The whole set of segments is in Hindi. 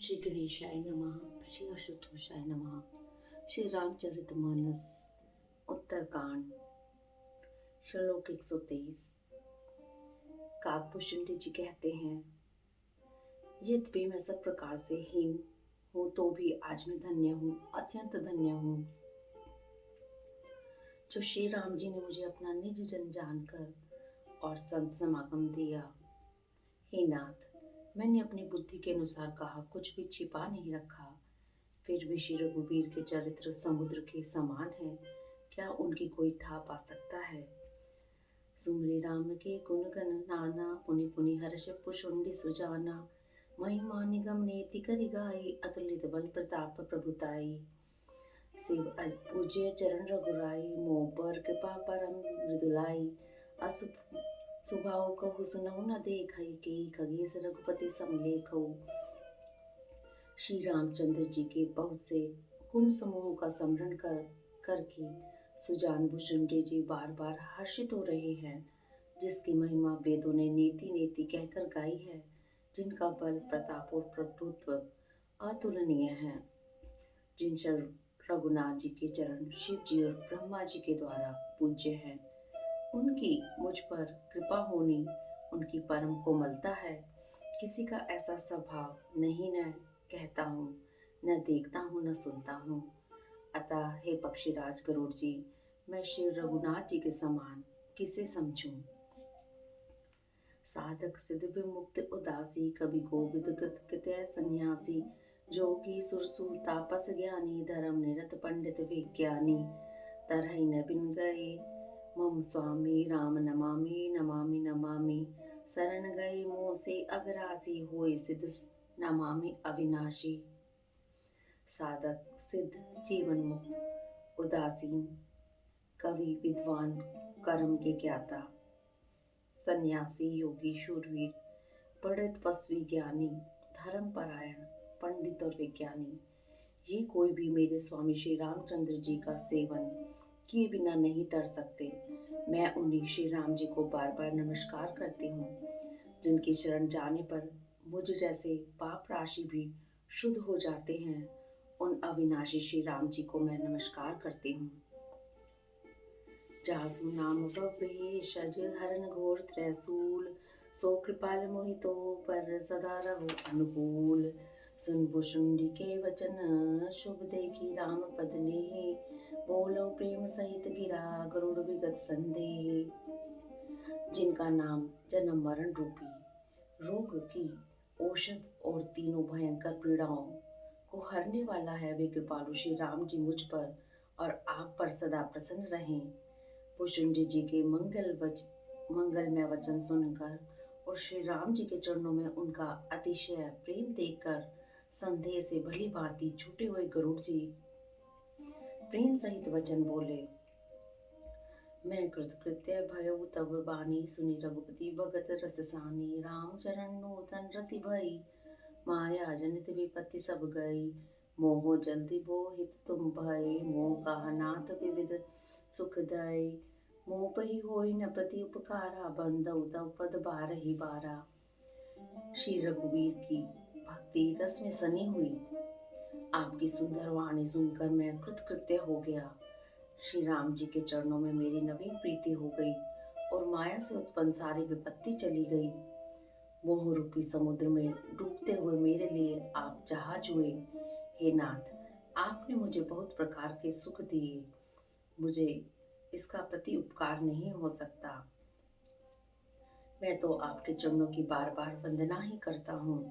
श्री गणेशाय नमः। श्री आशुतोषाय नमः। श्री रामचरितमानस उत्तरकांड श्लोक 123। काकभूषुंडी जी कहते हैं, यद्यपि मैं सब प्रकार से हीन हूँ तो भी आज मैं धन्य हूँ, अत्यंत धन्य हूँ जो श्री राम जी ने मुझे अपना निज जन जानकर और संत समागम दिया। हे नाथ, मैंने अपनी बुद्धि के अनुसार कहा, कुछ भी छिपा नहीं रखा। फिर भी श्री रघुवीर के चरित्र समुद्र के समान है, क्या उनकी कोई था पा सकता है। सुमरि राम के गुण गण नाना, पुनि पुनि हर्ष पुषुंडी सुजाना। महिमा निगम नेति करि गाई, अतुलित बल प्रताप प्रभुताई। शिव पूज्य चरण रघुराई, मोह पर कृपा परम मृदुलाई। अशुभ सुभाव कहु सुनहु न देखई, के खगेश रघुपति समलेखऊ। श्री रामचंद्र जी के बहुत से गुण समूहों का स्मरण करके सुजान भुषुंडी जी बार बार हर्षित हो रहे हैं, जिसकी महिमा वेदों ने नेति नेति कहकर गाई है, जिनका बल प्रताप और प्रभुत्व अतुलनीय है, जिन रघुनाथ जी के चरण शिव जी और ब्रह्मा जी के द्वारा पूज्य हैं। उनकी मुझ पर कृपा होनी उनकी परम कोमलता है। किसी का ऐसा स्वभाव नहीं, न कहता हूँ, न देखता हूँ, न सुनता हूँ। अतः हे पक्षीराज गरुड़ जी, मैं श्री रघुनाथ जी के समान किसे समझूं। साधक सिद्ध विमुक्त उदासी, कवि गोविद कृत्य सन्यासी। जोगी सुरसूर तापस ज्ञानी, धर्म निरत पंडित विज्ञानी। तरहि न बिन गए मम स्वामी, राम नमामि नमामि नमामि। शरण गए मोह से अगरासी, होय सिद्ध नमामि अविनाशी। साधक सिद्ध जीवन मुक्त उदासीन, कवि विद्वान कर्म के ज्ञाता, सन्यासी योगी शूरवीर, पंडित तपस्वी ज्ञानी, धर्मपरायण पंडित और विज्ञानी, ये कोई भी मेरे स्वामी श्री रामचंद्र जी का सेवन किए बिना नहीं तर सकते। मैं उन्हीं श्री राम जी को बार बार नमस्कार करती हूँ, जिनकी शरण जाने पर मुझ जैसे पाप राशि भी शुद्ध हो जाते हैं। उन अविनाशी श्री राम जी को मैं नमस्कार करती हूँ। जासु नाम भेषज हरन घोर त्रैसूल, सो कृपाल मोहितो पर सदा रहो अनुकूल। सुन भुषुंडी के वचन, शुभ देखी राम पद नेहि। बोलो प्रेम सहित गिरा, गरुड़ विगत संदेह। जिनका नाम जन्म मरण रूपी रोग की औषध और तीनों भयंकर पीड़ाओं को हरने वाला है, वे कृपालु श्री राम जी मुझ पर और आप पर सदा प्रसन्न रहें। भुषुंडी जी के मंगलमय वचन सुनकर और श्री राम जी के चरणों में उनका अतिशय प्रेम देखकर संदेह से भली भांति छूटे हुए गरुड़ जी प्रेम सहित वचन बोले। मैं कृतकृत्य भयो तब बानी, सुनि रघुपति भगत रससानी। राम चरण नूतन रति भई, माया जनित विपत्ति सब गई। मोह जल्दी बोहित तुम भय, मोह कहा नाथ विविध सुख दय। मोह पही होई न प्रति उपकारा, बंधउ तव पद बार ही बारा। श्री रघुवीर की भक्ति रस में सनी हुई। आपकी सुंदर वाणी सुनकर मैं कृतकृत्य हो गया। श्री राम जी के चरणों में मेरी नवीन प्रीति हो गई और माया से उत्पन्न सारी विपत्ति चली गई। मोह रूपी समुद्र में डूबते हुए मेरे लिए आप जहाज हुए। हे नाथ, आपने मुझे बहुत प्रकार के सुख दिए, मुझे इसका प्रति उपकार नहीं हो सकता। मैं तो आपके चरणों की बार बार वंदना ही करता हूँ।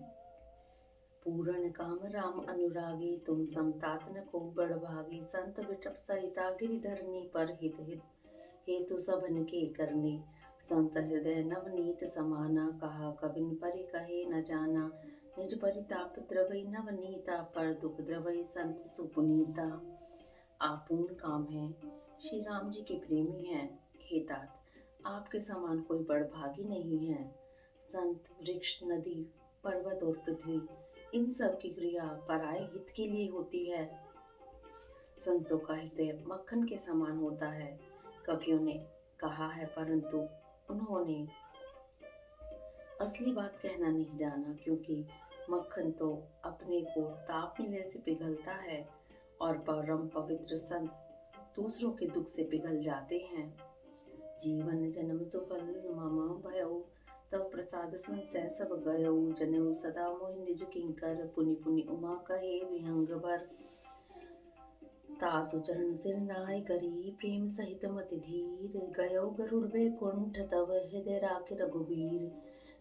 पूर्ण काम राम अनुरागी, तुम समतात न को बड़ भागी। संत विटप सहिता गिरिधरनी, पर हित हित हेतु सबन के करने। संत हृदय नवनीत समाना, कहा कबिन परि कहे न जाना। निज परिताप द्रवई नवनीता, पर दुख द्रवई संत सुपुनीता। आप पूर्ण काम हैं, श्री राम जी के प्रेमी हैं। हे तात, आपके समान कोई बड़ भागी नहीं है। संत वृक्ष नदी पर्वत और पृथ्वी, इन सब की क्रिया पराये हित के लिए होती है। संतों का हृदय मक्खन के समान होता है, कवियों ने कहा है, परंतु उन्होंने असली बात कहना नहीं जाना, क्योंकि मक्खन तो अपने को ताप मिलने से पिघलता है और परम पवित्र संत दूसरों के दुख से पिघल जाते हैं। जीवन जन्म सुफल मम भयो, तव प्रसाद संसय सब गयो, जनेऊ सदा मोहि निज किंकर, पुनि पुनि उमा कहे विहंग भर। तासु चरण सिर नाय करी, प्रेम सहित मति धीर, गयो गरुड़ बैकुंठ तव हृदय राखि रघुबीर।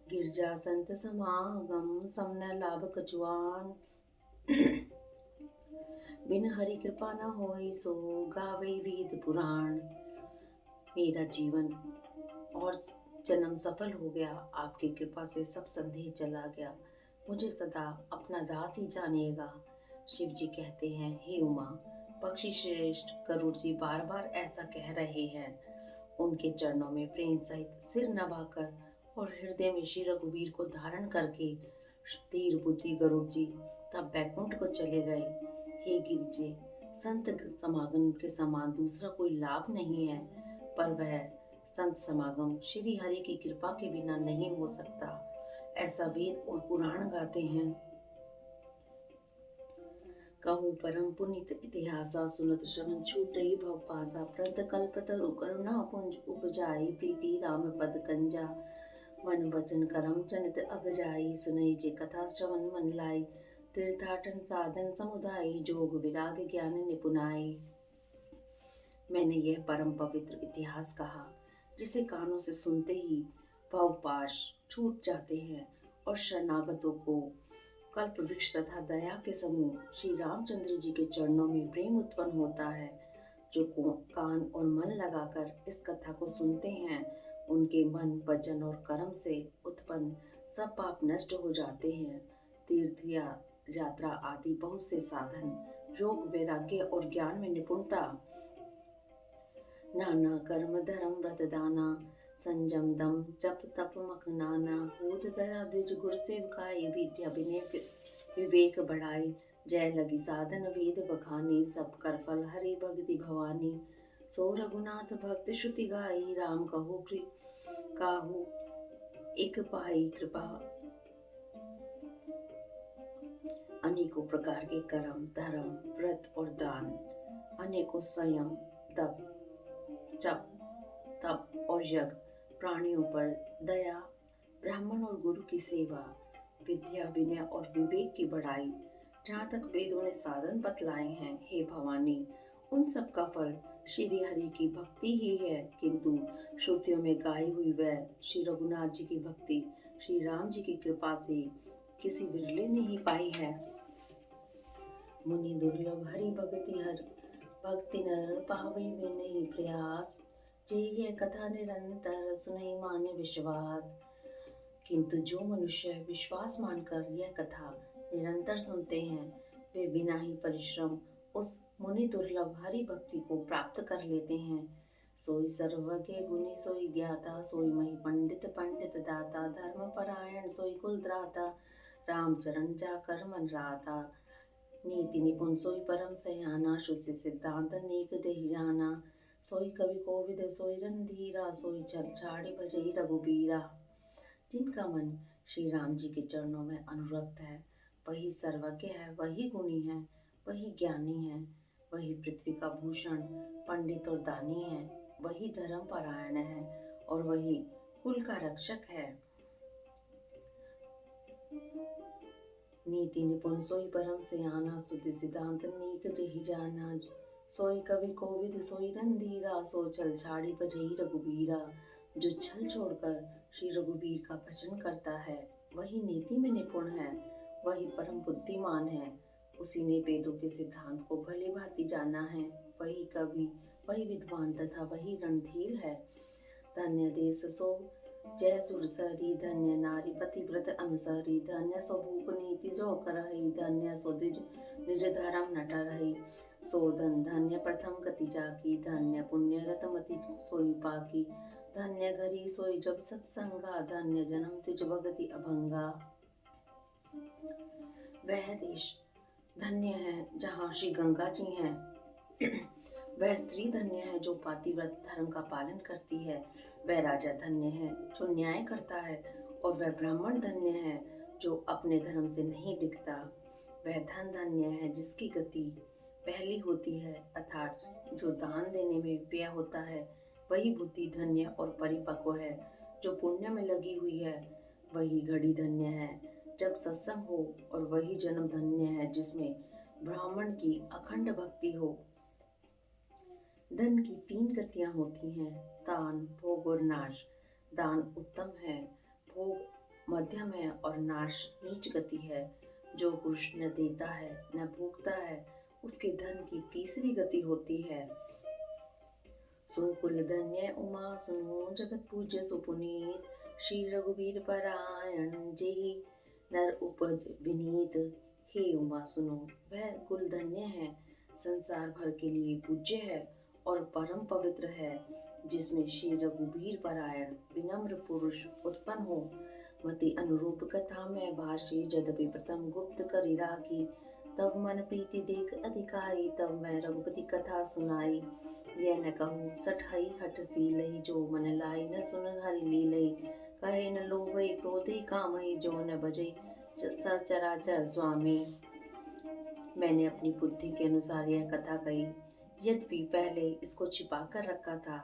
गिरजा संत समागम समन लाभ कछुआन, बिन हरि कृपा न होई सो गावे वेद पुराण। मेरा जीवन और जन्म सफल हो गया, आपकी कृपा से सब संदेह चला गया, मुझे सदा अपना दास ही जानिएगा। शिव जी कहते हैं, हे उमा, पक्षी श्रेष्ठ गरुड़ जी बार बार ऐसा कह रहे हैं। उनके चरणों में प्रेम सहित सिर नवाकर और हृदय में श्री रघुवीर को धारण करके धीर बुद्धि गरुड़ जी तब बैकुंठ को चले गए। हे गिरजे, संत समागम के समान दूसरा कोई लाभ नहीं है, पर वह संत समागम श्री हरि की कृपा के बिना नहीं हो सकता, ऐसा वेद और पुराण गाते हैं। कहूँ परम पुनित इतिहासा, सुनत श्रवण छूटई भव पासा, प्रत कल्प तरु करुणा पुंज उपजाई, प्रीति राम पद कंजा, मन वचन करम जनित अग जाई, सुनई जे कथा श्रवण मन लाई, तीर्थाटन साधन समुदाय, जोग विराग ज्ञान निपुनाई। मैंने यह परम पवित्र इतिहास कहा, जिसे कानों से सुनते ही भवपाश छूट जाते हैं और शरणागतों को कल्प वृक्ष तथा दया के समूह श्री रामचंद्र जी के चरणों में प्रेम उत्पन्न होता है। जो कान और मन लगाकर इस कथा को सुनते हैं, उनके मन वचन और कर्म से उत्पन्न सब पाप नष्ट हो जाते हैं। तीर्थ या यात्रा आदि बहुत से साधन, योग वैराग्य और ज्ञान में निपुणता, नाना कर्म धर्म व्रत दाना, संजम दम जप तप मखनाना, भूत दया द्विज गुर सेवकाई, विद्या विनय विवेक बढ़ाई, जय लगी साधन वेद बखानी, सब कर फल हरि भक्ति भवानी, सो रघुनाथ भक्त श्रुति गाई, राम कहो काहू एक पाई कृपा। अनेकों प्रकार के कर्म धर्म व्रत और दान, अनेकों संयम तप जप तप और यज्ञ, प्राणियों पर दया, ब्राह्मण और गुरु की सेवा, विद्या विनय और विवेक की बढ़ाई, जहाँ तक वेदों ने साधन बतलाए हैं, हे भवानी, उन सब का फल श्री हरि की भक्ति ही है। किंतु श्रुतियों में गाई हुई वह श्री रघुनाथ जी की भक्ति श्री राम जी की कृपा से किसी विरले ने ही पाई है। मुनि दुर्लभ हरि भक्ति नर पावे वे नहीं प्रयास, जे यह कथा निरंतर सुनई माने विश्वास। किंतु जो मनुष्य विश्वास मानकर यह कथा निरंतर सुनते हैं, वे बिना ही परिश्रम उस मुनि दुर्लभ हरि भक्ति को प्राप्त कर लेते हैं। सोई सर्वज्ञ गुणी सोई ज्ञाता, सोई मही पंडित पंडित दाता, धर्म परायण सोई कुल त्राता, राम चरण जाकर मन राता, नीति निपुण सोई परम सयाना, शुचि सिद्धांत नीक देहि जाना, सोई कवि कोविद सोई रणधीरा, सोई छल छाड़ी भजई रघुबीरा। जिनका मन श्री राम जी के चरणों में अनुरक्त है, वही सर्वज्ञ है, वही गुणी है, वही ज्ञानी है, वही पृथ्वी का भूषण पंडित और दानी है, वही धर्म परायण है और वही कुल का रक्षक है। नीति निपुण सोई परम सयाना, शुद्धि सिद्धांत नीक जेहि जाना, सोई कवि कोविद सोई रणधीरा, सो छल छाड़ी भजई रघुबीरा। जो छल छोड़कर श्री रघुबीर का भजन करता है, वही नीति में निपुण है, वही परम बुद्धिमान है, उसी ने वेदों के सिद्धांत को भली भांति जाना है, वही कवि, वही विद्वान तथा वही रणधीर है। धन्य देश सो जय सुरसरी, धन्य नारी पतिव्रत अनुसारी, धन्य सो भूप नीति जो करहि, धन्य सो निज धर्म नट रही, सो धन्य प्रथम गति जाकी, धन्य पुण्य रतमति सोई पाकी, धन्य घरी सोई जब सत्संगा, धन्य जन्म तिज भगति अभंगा। वह देश धन्य है जहाँ श्री गंगा जी हैं, वह स्त्री धन्य है जो पातिव्रत धर्म का पालन करती है, वह राजा धन्य है जो न्याय करता है, और वह ब्राह्मण धन्य है जो अपने धर्म से नहीं डिगता, वह धन धन्य है जिसकी गति पहली होती है, अर्थात जो दान देने में व्यय होता है वही बुद्धि धन्य और परिपक्व है। जो पुण्य में लगी हुई है वही घड़ी धन्य है जब सत्संग हो, और वही जन्म धन्य है जिसमें ब्राह्मण की अखंड भक्ति हो। धन की तीन गतियां होती हैं, दान, भोग और नाश। दान उत्तम है, भोग मध्यम है और नाश नीच गति है। जो पुरुष न देता है न भोगता है, उसके धन की तीसरी गति होती है। सो कुल धन्य उमा सुनो, जगत पूज्य सुपुनीत, श्री रघुवीर परायण जेहि नर उपद विनीत। हे उमा सुनो, वह कुल धन्य है, संसार भर के लिए पूज्य है और परम पवित्र है, जिसमें श्री रघुवीर परायण विनम्र पुरुष उत्पन्न हो। मति अनुरूप कथा में भाषी, यद्यपि प्रथम गुप्त करी राखी, तब मन प्रीति देख अधिकाई, तब मैं रघुपति कथा सुनाई। यह न कहूँ सठ हई हठ सी लही, जो मन लाई न सुन हरि लीलई। कहे न लोभई क्रोधई कामई, जो न भजई सचराचर स्वामी। मैंने अपनी बुद्धि के अनुसार यह कथा कही, यद्यपि पहले इसको छिपा कर रखा था।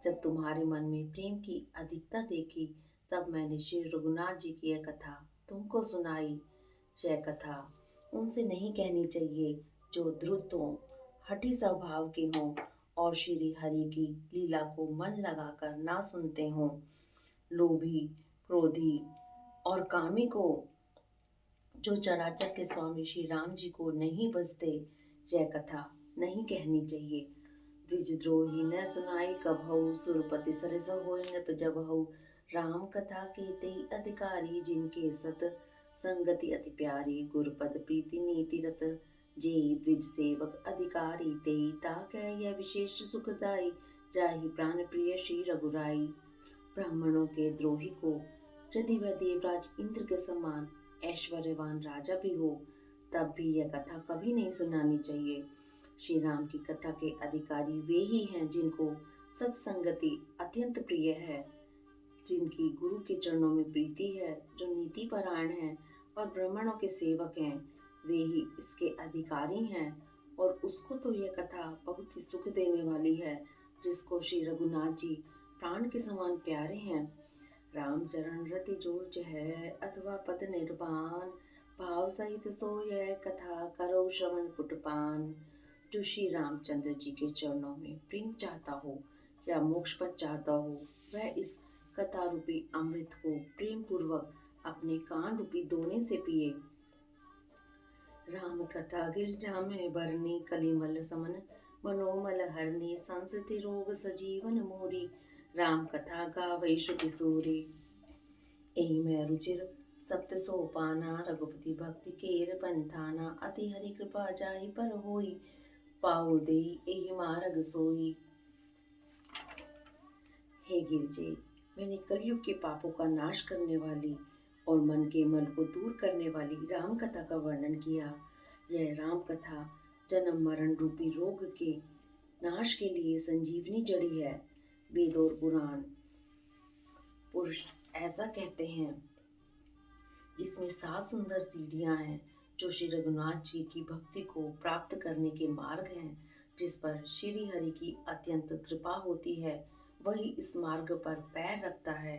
जब तुम्हारे मन में प्रेम की अधिकता देखी, तब मैंने श्री रघुनाथ जी की यह कथा तुमको सुनाई। यह कथा उनसे नहीं कहनी चाहिए जो द्रुत हों, हठी स्वभाव के हों और श्री हरि की लीला को मन लगाकर ना सुनते हों। लोभी, क्रोधी और कामी को, जो चराचर के स्वामी श्री राम जी को नहीं बसते, यह कथा नहीं कहनी चाहिए। द्विजद्रोही न सुनाई कबहु, सुरपति सरस होय नृप जबहु। राम कथा के तेई अधिकारी, जिनके सत संगति अति प्यारी। गुरुपद प्रीति नीति रत, जेई द्विज सेवक अधिकारी। तेई ताकै यह विशेष सुखदाई, जाहि प्राण प्रिय श्री रघुराई। ब्राह्मणों के द्रोही को यदि वह देवराज इंद्र के समान ऐश्वर्यवान राजा भी हो, तब भी यह कथा कभी नहीं सुनानी चाहिए। श्री राम की कथा के अधिकारी वे ही हैं जिनको सत्संगति अत्यंत प्रिय है, जिनकी गुरु के चरणों में प्रीति है, जो नीति परायण हैं और ब्राह्मणों के सेवक हैं, वे ही इसके अधिकारी हैं। और उसको तो यह कथा बहुत ही सुख देने वाली है, जिसको श्री रघुनाथ जी प्राण के समान प्यारे हैं। राम चरण रति जोज है, अथवा पद निर्वाण, भाव सहित सो यह कथा करो श्रवण पुटपान। जो श्री रामचंद्र जी के चरणों में प्रेम चाहता हो या मोक्ष पद चाहता हो, वह इस कथा रूपी अमृत को प्रेम पूर्वक अपने कान रूपी दोने से पिए। राम कथा गिरजा में भरनी, कलिमल समन मनोमल हरनी। संसति रोग सजीवन मोरी, राम कथा गावै श्रुति सूरी। एहि में रुचिर सप्त सोपाना, रघुपति भक्ति केर पंथाना। अति हरि कृपा जाहि पर होई, पाऊ दे एहि मार्ग सोई। हे गिरजे, मैंने कलयुग के पापों का नाश करने वाली और मन के मल को दूर करने वाली राम कथा का वर्णन किया। यह राम कथा जन्म मरण रूपी रोग के नाश के लिए संजीवनी जड़ी है। वेद और पुराण पुरुष ऐसा कहते हैं। इसमें 7 सुंदर सीढ़ियां हैं, जो श्री रघुनाथ जी की भक्ति को प्राप्त करने के मार्ग हैं। जिस पर श्री हरि की अत्यंत कृपा होती है, वही इस मार्ग पर पैर रखता है।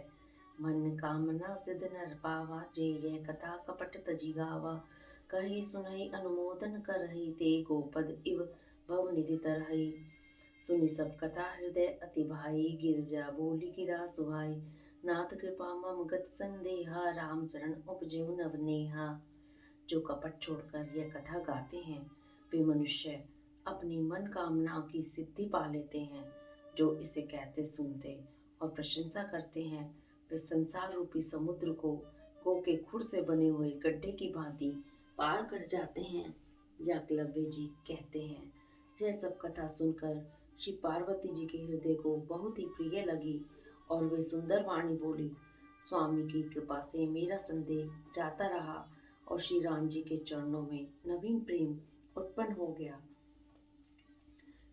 मन कामना सिद्ध नर पावा, जे यह कथा कपट तजी गावा। कहे सुनहि अनुमोदन करहि, ते गोपद इव भव निधि तरहि। सुनि सब कथा हृदय अति भाई, गिरजा बोली गिरा सुहाई। नाथ कृपा मम गत संदेहा, राम चरण उपजेहु नवनेहा। जो कपट छोड़कर यह कथा गाते हैं, वे मनुष्य अपनी मन कामना की सिद्धि पा लेते हैं। जो इसे कहते सुनते और प्रशंसा करते हैं, वे संसार रूपी समुद्र को गो के खुर से बने हुए गड्ढे की भांति पार कर जाते हैं। याकलव्य जी कहते हैं, यह सब कथा सुनकर श्री पार्वती जी के हृदय को बहुत ही प्रिय लगी और वे सुंदर वाणी बोली। स्वामी की कृपा से मेरा संदेह जाता रहा और श्री राम जी के चरणों में नवीन प्रेम उत्पन्न हो गया।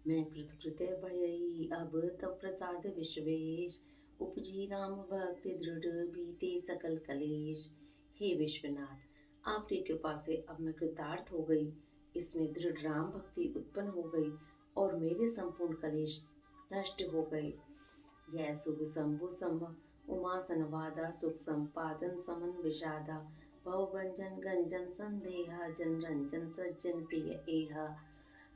मैं कृतकृत्य भयई, अब तव प्रसाद विश्वेश। उपजी राम भक्ति दृढ़, बीते सकल कलेश। हे विश्वनाथ, आपकी कृपा से अब मैं कृतार्थ हो गई। इसमें दृढ़ राम भक्ति उत्पन्न हो गई और मेरे संपूर्ण कलेश नष्ट हो गए। यह शुभ शंभु सम उमा संवादा सुख संपादन समन विषादा भवभंजन गंजन संदेहा जन रंजन सज्जन प्रिय एहा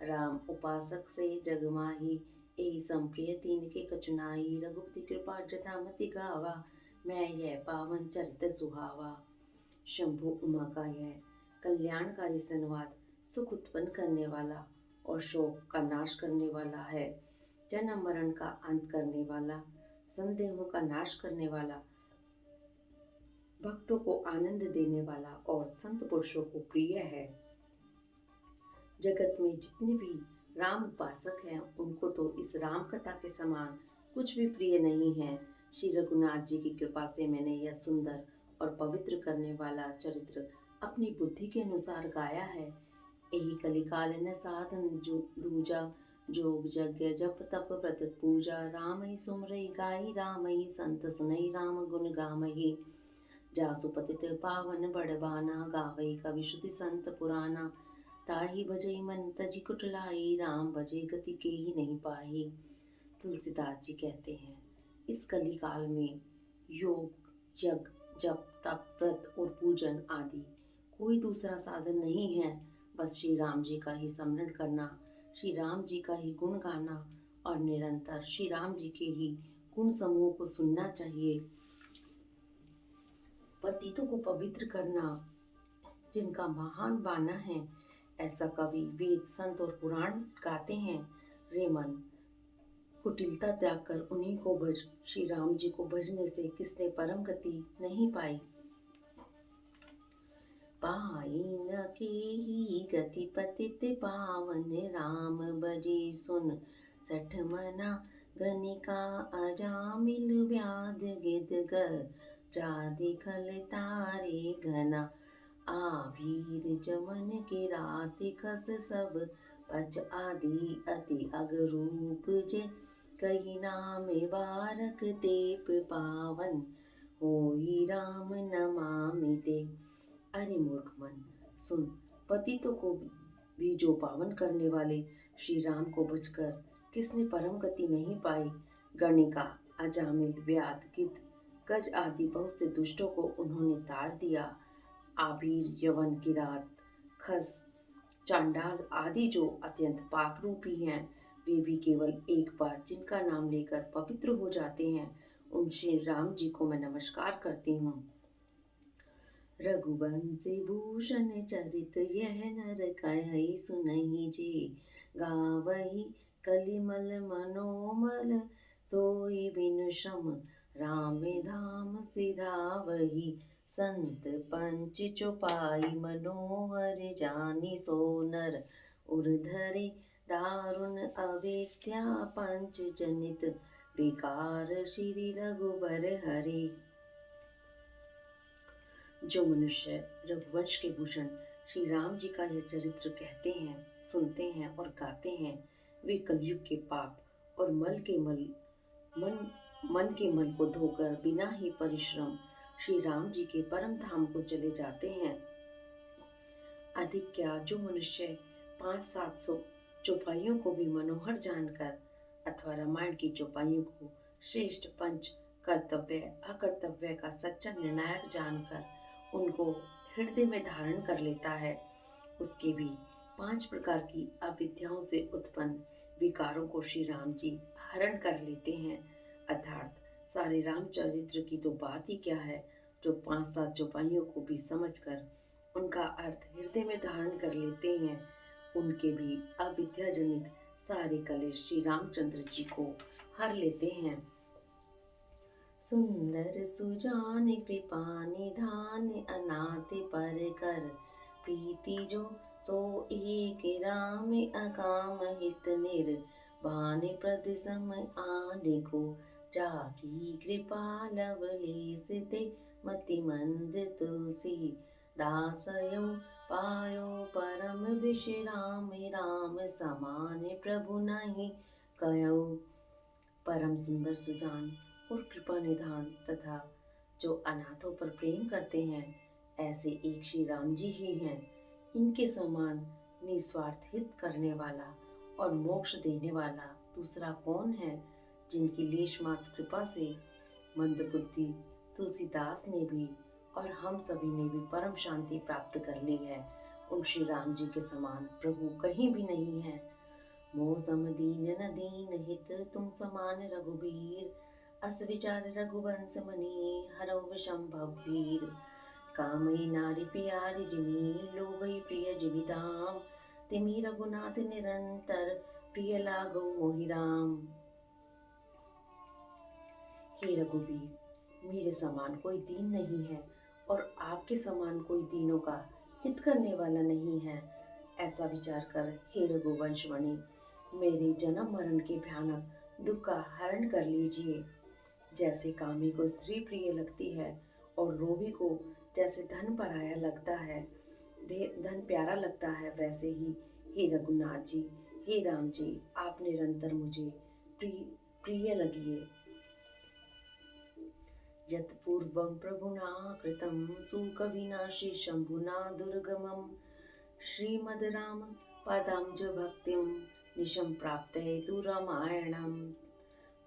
राम उपासक से जग माही एहि संप्रिय तीन के कचुनाई रघुपति कृपा जटामति गावा मैं यह पावन चरित सुहावा। शंभु उमा का यह कल्याणकारी संवाद सुख उत्पन्न करने वाला और शोक का नाश करने वाला है, जन्म मरण का अंत करने वाला, संदेहों का नाश करने वाला, भक्तों को आनंद देने वाला और संत पुरुषों को प्रिय है। जगत में जितने भी राम उपासक हैं उनको तो इस राम कथा के समान कुछ भी प्रिय नहीं है। श्री रघुनाथ जी की कृपा से मैंने यह सुंदर और पवित्र करने वाला चरित्र अपनी बुद्धि के अनुसार गाया है। यही कलिकाल न साधन दूजा जोग यज्ञ जप तप व्रत पूजा राम ही सुमरई गाई राम ही संत सुनई राम गुण ग्राम ही जासु पतित पावन बड़बाना गावई कवि श्रुति संत पुराना ताही भजई मन तजी कुटलाई राम भजे गति के ही नहीं पाही। तुलसीदास जी कहते हैं इस कली काल में योग यज्ञ जप तप व्रत और पूजन आदि कोई दूसरा साधन नहीं है। बस श्री राम जी का ही स्मरण करना, श्री राम जी का ही गुण गाना और निरंतर श्री राम जी के ही गुण समूह को सुनना चाहिए। पतितों को पवित्र करना जिनका महान बाना है, ऐसा कवि वेद संत और पुराण गाते हैं। रे मन, कुटिलता त्याग कर उन्हीं को भज। श्री राम जी को भजने से किसने परम गति नहीं पाई। पाई न के ही गति पतित पावन राम भजे सुन सठ मना गनिका अजामिल व्याध गिद जादि खल तारे घना आभीर जमन के राति खस सब पच आदि अति अगरूप जे कही नाम बारक देप पावन होई राम नमामि ते। अरे मूर्ख मन, सुन, पतितों को भी जो पावन करने वाले श्री राम को भजकर किसने परम गति नहीं पाई। गणिका अजामिल व्याध गिद्ध गज आदि बहुत से दुष्टों को उन्होंने ताड़ दिया। आभीर यवन किरात खस चांडाल आदि जो अत्यंत पाप रूपी हैं, वे भी केवल एक बार जिनका नाम लेकर पवित्र हो जाते हैं, उन श्री राम जी को मैं नमस्कार करती हूँ। रघुवंशी भूषण चरित यह नर कहि सुनहि जे गावहि कलिमल मनोमल तोई बिनु श्रम राम धाम सिधावहि संत पंच चौपाई मनोहर जानी सोनर उर्धरे दारुण अवेत्या पंच जनित विकार श्री रघुबर हरि। जो मनुष्य रघुवंश के भूषण श्री राम जी का यह चरित्र कहते हैं, सुनते हैं और गाते हैं, वे कलयुग के पाप और मन के मल को धोकर बिना ही परिश्रम श्री राम जी के परम धाम को चले जाते हैं। अधिक क्या, जो मनुष्य 500-700 चौपाइयों को भी मनोहर जानकर अथवा रामायण की चौपाइयों को श्रेष्ठ पंच कर्तव्य अकर्तव्य का सच्चा निर्णायक जानकर उनको हृदय में धारण कर लेता है, उसके भी 5 प्रकार की अविद्याओं से उत्पन्न विकारों को श्री राम जी हरण कर लेते हैं। अर्थात सारे रामचरित्र की तो बात ही क्या है, जो 5-7 चौपाइयों को भी समझकर उनका अर्थ हृदय में धारण कर लेते हैं, उनके भी अविद्या जनित सारे कलेश श्री रामचंद्र जी को हर लेते हैं। सुंदर सुजान कृपा निधान अनाथ पर कर प्रीति जो सो एक राम अकाम हित निर्वाण प्रद समय आने को जाकी कृपा लवलेस ते मति मंद तुलसी दासयो पायो परम विश्राम राम समान प्रभु नहीं कयो। परम सुंदर सुजान और कृपा निधान तथा जो अनाथों पर प्रेम करते हैं, ऐसे एक श्री राम जी ही हैं। इनके समान निस्वार्थ हित करने वाला और मोक्ष देने वाला दूसरा कौन है, जिनकी लेश मात्र कृपा से मंदबुद्धि तुलसीदास ने भी और हम सभी ने भी परम शांति प्राप्त कर ली है। उन श्री राम जी के समान प्रभु कहीं भी नहीं है। मोह सम दीन न दीन हित तुम समान रघुबीर, अस विचार रघुवंश मनी हरौ विषम भववीर। कामई नारी प्यारी जिमी लोभई प्रिय जीविताम, तिमी रघुनाथ निरंतर प्रिय लागो मोहि राम। हे रघुबीर, मेरे समान कोई दीन नहीं है और आपके समान कोई दीनों का हित करने वाला नहीं है। ऐसा विचार कर हे रघुवंशमणि, मेरे जन्म मरण के भयानक दुख का हरण कर लीजिए। जैसे कामी को स्त्री प्रिय लगती है और लोभी को जैसे धन पराया लगता है, धन प्यारा लगता है, वैसे ही हे रघुनाथ जी, हे राम जी, आप निरंतर मुझे प्रिय लगिए। यत् पूर्वं प्रभुना कृतं सुकविना श्रीशम्भुना दुर्गमं, श्रीमद् राम पदाब्ज भक्तिं निशं प्राप्तये रामायणं।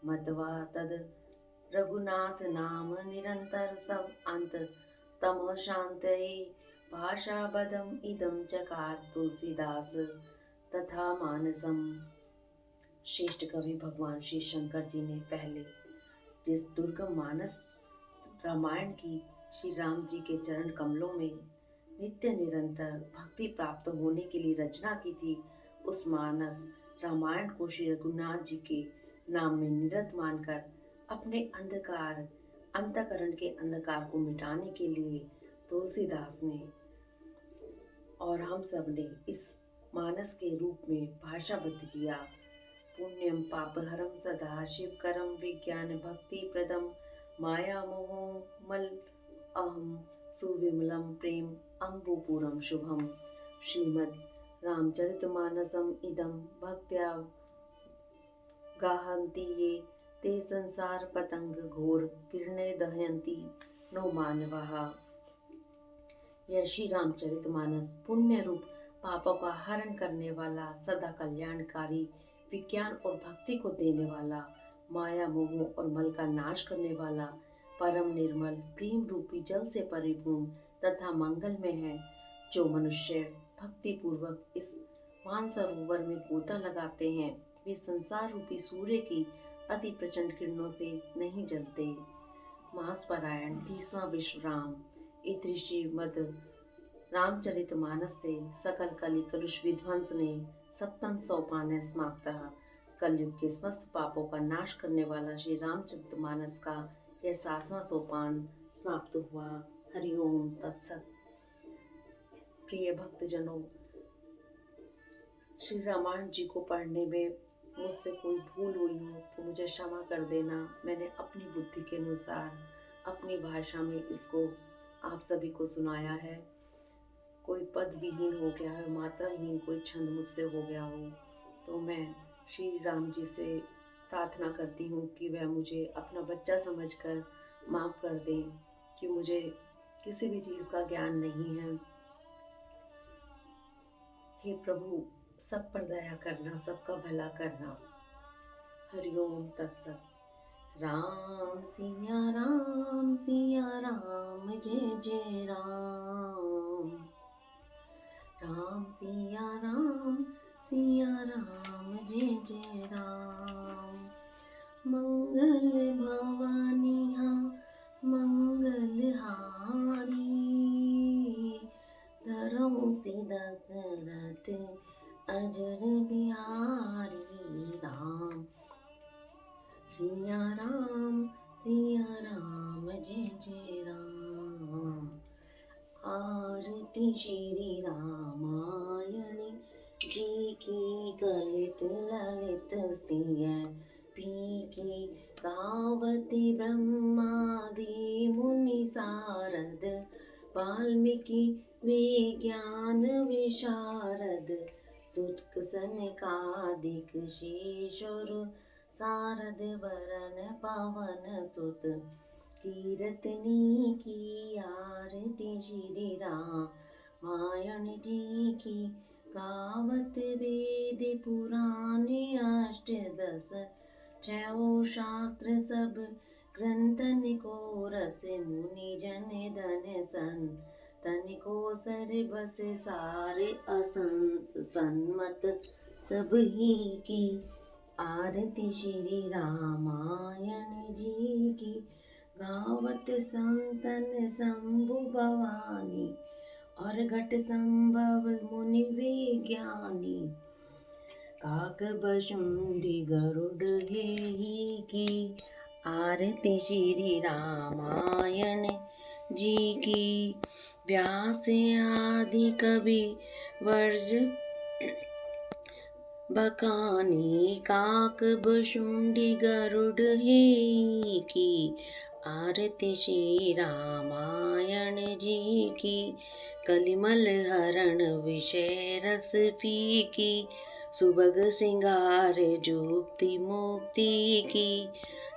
मत्वा तद् रघुनाथ नाम निरंतर सब अंत तम शांतये, भाषाबदम् इदं चकार तुलसीदास तथा मानसम। श्रेष्ठ कवि भगवान श्री शंकर जी ने पहले जिस दुर्गम मानस रामायण की श्री राम जी के चरण कमलों में नित्य निरंतर भक्ति प्राप्त होने के लिए रचना की थी, उस मानस रामायण को श्री रघुनाथ जी के नाम में निरत मानकर अपने अंतकरण के अंधकार को मिटाने के लिए तुलसीदास ने और हम सब ने इस मानस के रूप में भाषाबद्ध किया। पुण्यम पापहरम सदा शिवकरम विज्ञान भक्ति प्रदम, माया मोह मल अहम सुविमलम प्रेम अम्बुपुरम शुभम। श्रीमद् रामचरितमानसम इदम भक्त्या गाहन्ति ये, ते संसार पतंग घोर किरणे दहयन्ति नो मानवः। यह श्री रामचरितमानस पुण्य रूप पापों का हरण करने वाला, सदा कल्याणकारी, विज्ञान और भक्ति को देने वाला, माया मोह और मल का नाश करने वाला, परम निर्मल प्रेम रूपी जल से परिपूर्ण तथा मंगलमय है। जो मनुष्य भक्ति पूर्वक इस मानसरोवर में गोता लगाते हैं, वे संसार रूपी सूर्य की अति प्रचंड किरणों से नहीं जलते। मासपरायण 30वां विश्व राम इति श्रीमद् रामचरितमानस से सकल कलि कलुष विध्वंस ने सप्तम सोपान समाप्तः। कलयुग के समस्त पापों का नाश करने वाला श्री रामचरितमानस का यह 7वां सोपान समाप्त हुआ। हरिओम तत्सत। प्रिय भक्तजनों, श्री रामायण जी को पढ़ने में मुझसे कोई भूल हुई हो तो मुझे क्षमा कर देना। मैंने अपनी बुद्धि के अनुसार अपनी भाषा में इसको आप सभी को सुनाया है। कोई पद विहीन हो गया है, मात्राहीन कोई छंद मुझसे हो गया हो तो मैं श्री राम जी से प्रार्थना करती हूँ कि वह मुझे अपना बच्चा समझकर माफ़ कर दें, कि मुझे किसी भी चीज़ का ज्ञान नहीं है। हे प्रभु, सब पर दया करना, सबका भला करना। हरिओम तत्सत। राम सिया राम जय जय राम। राम सिया राम जय जय राम। मंगल भवानिहा मंगल हारी, धरऊ से दशरथ अजर बिहारी। राम सिया राम जय जय राम। आरती श्री रामायण जी की, कलित ललित सिय पी की, गावती ब्रह्मादि मुनि सारद, वाल्मीकि विज्ञान विशारद, सुत सनकादिक शेषुर, सारद वरन पवन सुत, कीरतनी की आरती श्री रामायण जी की, गावत वेद पुराण अष्ट दस, छो शास्त्र सब ग्रंथन को रस, मुनि जन धन सन तन को सर बस, सारे असंत सन्मत सब ही की, आरती श्री रामायण जी की, गावत संतन शंभु भवानी, और घट संभव मुनि विज्ञानी, काक बशुंडी गरुड़ ही की, आरती श्री रामायण जी की, व्यास आदि कवि वर्ज बकानी, काक बशुंडी गरुड़ हे की, आरती श्री रामायण जी की, कलिमल हरण विषय रस फीकी, सुभग सिंगार जुक्ति मुक्ति की,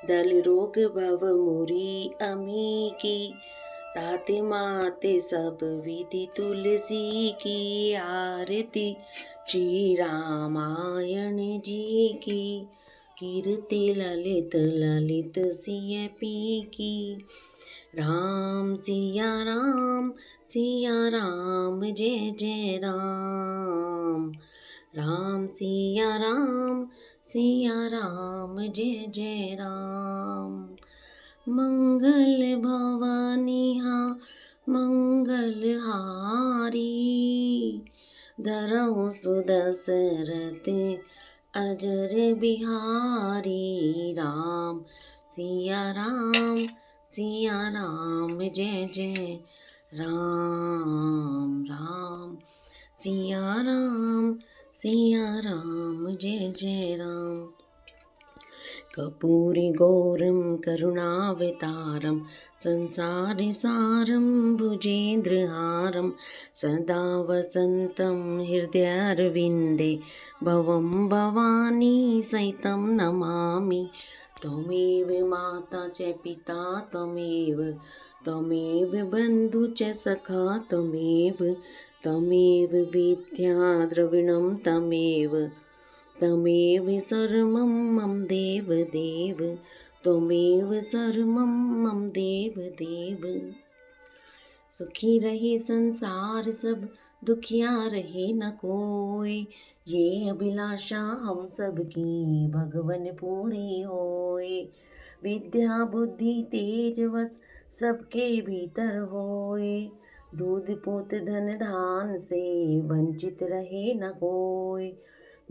दल रोग भव मुरी अमी की, ताते माते सब विधि तुलसी की, आरती श्री रामायण जी की, कीर्ति ललित ललित सिय पी की, राम सिया राम जय जय राम, राम सिया राम जय जय राम, मंगल भवानी मंगल हारी, धरऊ सुदशरथ अजर बिहारी, राम सिया राम जय जय राम, राम सिया राम जय जय राम, कर्पूरी गौरम करुणावतारम, संसारि सारम भुजेन्द्रहारम, सदा वसन्तं हृदयारविन्दे, भवं भवानी सहितं नमामि, त्वमेव माता च पिता त्वमेव बन्धु च सखा त्वमेव विद्या द्रविणं त्वमेव सर्वं मम देव, त्वमेव सर्वं मम देव, सुखी रहे संसार सब दुखिया रहे न कोई, ये अभिलाषा हम सब की भगवन पूरी होए, विद्या बुद्धि तेज वस सबके भीतर होए, दूध पूत धन धान से वंचित रहे न कोई,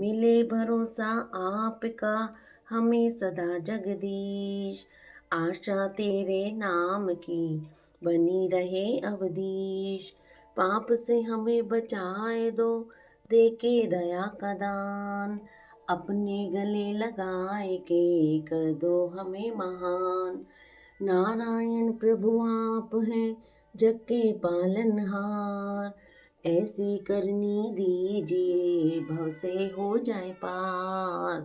मिले भरोसा आपका हमें सदा जगदीश, आशा तेरे नाम की बनी रहे अवधीश, पाप से हमें बचाए दो देके दया का दान, अपने गले लगाए के कर दो हमें महान, नारायण प्रभु आप हैं जग के पालनहार, ऐसी करनी दीजिए भव से हो जाए पार,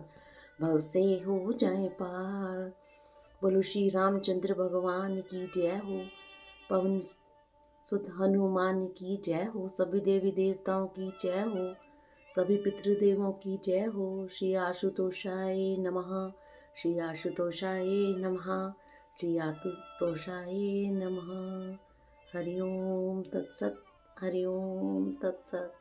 बोलो श्री रामचंद्र भगवान की जय हो, पवन सुत हनुमान की जय हो, सभी देवी देवताओं की जय हो, सभी पितृदेवों की जय हो, श्री आशुतोषाय नमः, श्री आशुतोषाय नमः, श्री आशुतोषाय नमः। हरि ओम तत्सत, हरि ओम तत्सत।